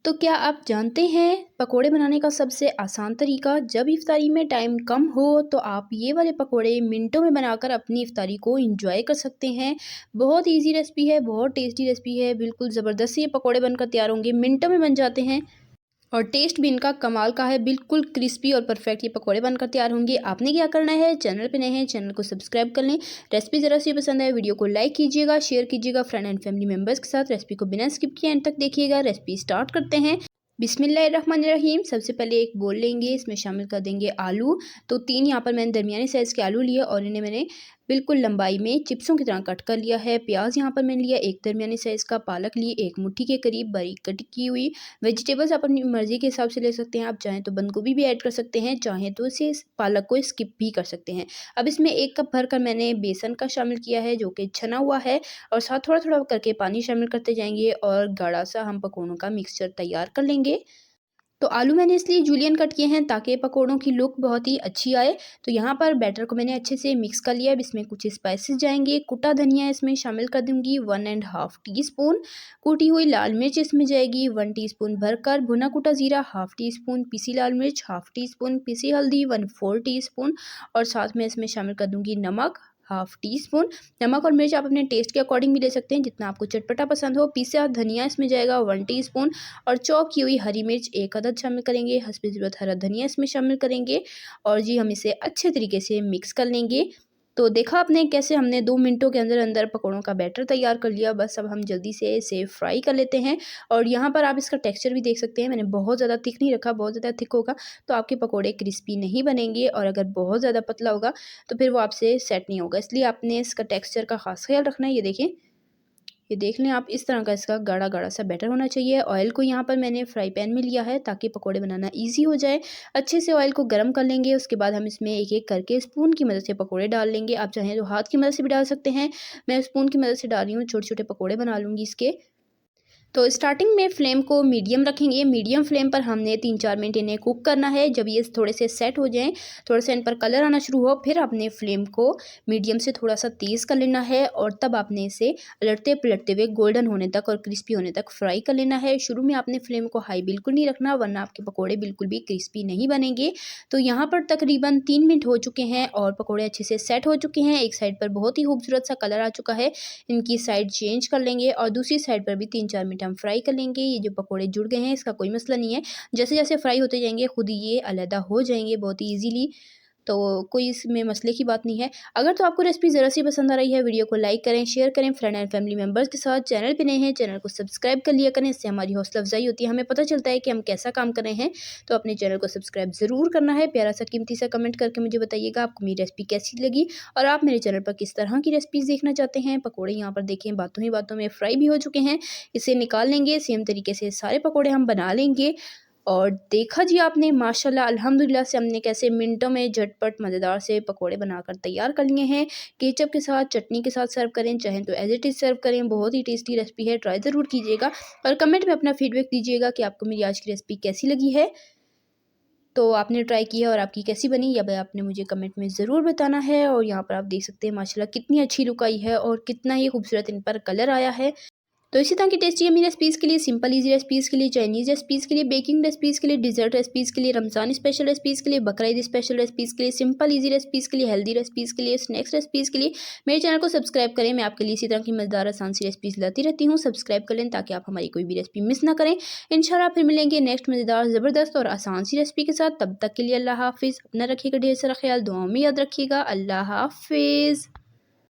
तो क्या आप जानते हैं पकोड़े बनाने का सबसे आसान तरीका? जब इफ्तारी में टाइम कम हो तो आप ये वाले पकोड़े मिनटों में बनाकर अपनी इफ्तारी को एंजॉय कर सकते हैं। बहुत इजी रेसिपी है, बहुत टेस्टी रेसिपी है, बिल्कुल ज़बरदस्त ये पकोड़े बनकर तैयार होंगे, मिनटों में बन जाते हैं और टेस्ट भी इनका कमाल का है, बिल्कुल क्रिस्पी और परफेक्ट ये पकोड़े बनकर तैयार होंगे। आपने क्या करना है, चैनल पे नए हैं चैनल को सब्सक्राइब कर लें। रेसिपी ज़रा सी पसंद है वीडियो को लाइक कीजिएगा, शेयर कीजिएगा फ्रेंड एंड फैमिली मेम्बर्स के साथ। रेसिपी को बिना स्किप किए एंड तक देखिएगा। रेसिपी स्टार्ट करते हैं। बिस्मिल्लाहिर्रहमानिर्रहीम। सबसे पहले एक बोल लेंगे, इसमें शामिल कर देंगे आलू। तो 3 यहाँ पर मैंने दरमियाने साइज़ के आलू लिए और इन्हें मैंने बिल्कुल लंबाई में चिप्सों की तरह कट कर लिया है। प्याज यहाँ पर मैंने लिया एक दरमियाने साइज़ का, पालक ली एक मुट्ठी के करीब बारीक कट की हुई। वेजिटेबल्स आप अपनी मर्ज़ी के हिसाब से ले सकते हैं, आप चाहें तो बंद गोभी भी ऐड कर सकते हैं, चाहें तो इसे पालक को स्किप भी कर सकते हैं। अब इसमें 1 कप भरकर मैंने बेसन का शामिल किया है जो कि छना हुआ है, और साथ थोड़ा-थोड़ा करके पानी शामिल करते जाएँगे और गाढ़ा सा हम पकौड़ों का मिक्सचर तैयार कर लेंगे। तो आलू मैंने इसलिए जूलियन कट किए हैं ताकि पकौड़ों की लुक बहुत ही अच्छी आए। तो यहाँ पर बैटर को मैंने अच्छे से मिक्स कर लिया। अब इसमें कुछ स्पाइसेस जाएंगे। कुटा धनिया इसमें शामिल कर दूंगी 1.5 टीस्पून। कूटी हुई लाल मिर्च इसमें जाएगी 1 टीस्पून भरकर। भुना कुटा जीरा हाफ टी स्पून, पीसी लाल मिर्च हाफ टी स्पून, पीसी हल्दी 1/4 टीस्पून, और साथ में इसमें शामिल कर दूंगी नमक हाफ टी स्पून। नमक और मिर्च आप अपने टेस्ट के अकॉर्डिंग भी ले सकते हैं, जितना आपको चटपटा पसंद हो। पीसा धनिया इसमें जाएगा 1 टीस्पून, और चॉप की हुई हरी मिर्च 1 अदद शामिल करेंगे। हस्बे ज़रूरत हरा धनिया इसमें शामिल करेंगे, और जी हम इसे अच्छे तरीके से मिक्स कर लेंगे। तो देखा आपने कैसे हमने 2 मिनटों के अंदर अंदर पकौड़ों का बैटर तैयार कर लिया। बस अब हम जल्दी से इसे फ्राई कर लेते हैं। और यहाँ पर आप इसका टेक्सचर भी देख सकते हैं, मैंने बहुत ज़्यादा थिक नहीं रखा, बहुत ज़्यादा थिक होगा तो आपके पकौड़े क्रिस्पी नहीं बनेंगे, और अगर बहुत ज़्यादा पतला होगा तो फिर वो आपसे सेट नहीं होगा। इसलिए आपने इसका टेक्सचर का ख़ास ख्याल रखना है। ये देखें, ये देख लें आप, इस तरह का इसका गाढ़ा गाढ़ा सा बैटर होना चाहिए। ऑयल को यहाँ पर मैंने फ्राई पैन में लिया है ताकि पकोड़े बनाना इजी हो जाए। अच्छे से ऑयल को गर्म कर लेंगे। उसके बाद हम इसमें एक एक करके स्पून की मदद से पकोड़े डाल लेंगे। आप चाहें तो हाथ की मदद से भी डाल सकते हैं, मैं स्पून की मदद से डाल रही हूँ। छोटे छोटे पकोड़े बना लूँगी इसके। तो स्टार्टिंग में फ्लेम को मीडियम रखेंगे। मीडियम फ्लेम पर हमने 3-4 मिनट इन्हें कुक करना है। जब ये थोड़े से सेट हो जाएं, थोड़ा सा इन पर कलर आना शुरू हो, फिर आपने फ्लेम को मीडियम से थोड़ा सा तेज़ कर लेना है, और तब आपने इसे पलटते पलटते हुए गोल्डन होने तक और क्रिस्पी होने तक फ्राई कर लेना है। शुरू में आपने फ्लेम को हाई बिल्कुल नहीं रखना, वरना आपके पकौड़े बिल्कुल भी क्रिस्पी नहीं बनेंगे। तो यहाँ पर तकरीबन 3 मिनट हो चुके हैं और पकौड़े अच्छे से सेट हो चुके हैं। एक साइड पर बहुत ही खूबसूरत सा कलर आ चुका है, इनकी साइड चेंज कर लेंगे, और दूसरी साइड पर भी 3-4 मिनट हम फ्राई कर लेंगे। ये जो पकोड़े जुड़ गए हैं इसका कोई मसला नहीं है, जैसे जैसे फ्राई होते जाएंगे खुद ही ये अलहदा हो जाएंगे बहुत ही ईजीली। तो कोई इसमें मसले की बात नहीं है। अगर तो आपको रेसिपी ज़रा सी पसंद आ रही है, वीडियो को लाइक करें, शेयर करें फ्रेंड एंड फैमिली मेम्बर्स के साथ। चैनल पे नए हैं चैनल को सब्सक्राइब कर लिया करें, इससे हमारी हौसला अफजाई होती है, हमें पता चलता है कि हम कैसा काम कर रहे हैं। तो अपने चैनल को सब्सक्राइब ज़रूर करना है। प्यारा सा कीमती सा कमेंट करके मुझे बताइएगा आपको मेरी रेसिपी कैसी लगी, और आप मेरे चैनल पर किस तरह की रेसिपीज़ देखना चाहते हैं। पकौड़े यहाँ पर देखें बातों ही बातों में फ्राई भी हो चुके हैं, इसे निकाल लेंगे। सेम तरीके से सारे पकौड़े हम बना लेंगे। और देखा जी आपने, माशाल्लाह अल्हम्दुलिल्लाह से हमने कैसे मिनटों में झटपट मज़ेदार से पकोड़े बनाकर तैयार कर लिए हैं। केचप के साथ, चटनी के साथ सर्व करें, चाहें तो एज़ इट इज़ सर्व करें। बहुत ही टेस्टी रेसिपी है, ट्राई ज़रूर कीजिएगा, और कमेंट में अपना फीडबैक दीजिएगा कि आपको मेरी आज की रेसिपी कैसी लगी है। तो आपने ट्राई की है और आपकी कैसी बनी, या भाई आपने मुझे कमेंट में ज़रूर बताना है। और यहाँ पर आप देख सकते हैं माशाल्लाह कितनी अच्छी लुक आई है और कितना ही खूबसूरत इन पर कलर आया है। तो इसी तरह की टेस्टी यम्मी रेसिपीज़ के लिए, सिंपल इजी रेसिपीज़ के लिए, चाइनीज़ रेसिपीज़ के लिए, बेकिंग रेसिपीज़ के लिए, डिजर्ट रेसिपीज़ के लिए, रमज़ान स्पेशल रेसिपीज़ के लिए, बकरीद स्पेशल रेसिपीज़ के लिए, सिंपल इजी रेसिपीज़ के लिए, हेल्दी रेसिपीज़ के लिए, स्नैक्स रेसिपीज़ के लिए मेरे चैनल को सब्सक्राइब करें। मैं आपके लिए इसी तरह की मज़ेदार आसान सी रेसिपीज़ लाती रहती हूँ। सब्सक्राइब कर लें ताकि आप हमारी कोई भी रेसिपी मिस ना करें। इंशाल्लाह फिर मिलेंगे नेक्स्ट मज़ेदार ज़बरदस्त और आसान सी रेसिपी के साथ। तब तक के लिए अल्लाह हाफ़िज़। अपना रखिएगा ढेर सारा ख्याल, दुआओं में याद रखिएगा। अल्लाह हाफ़िज़।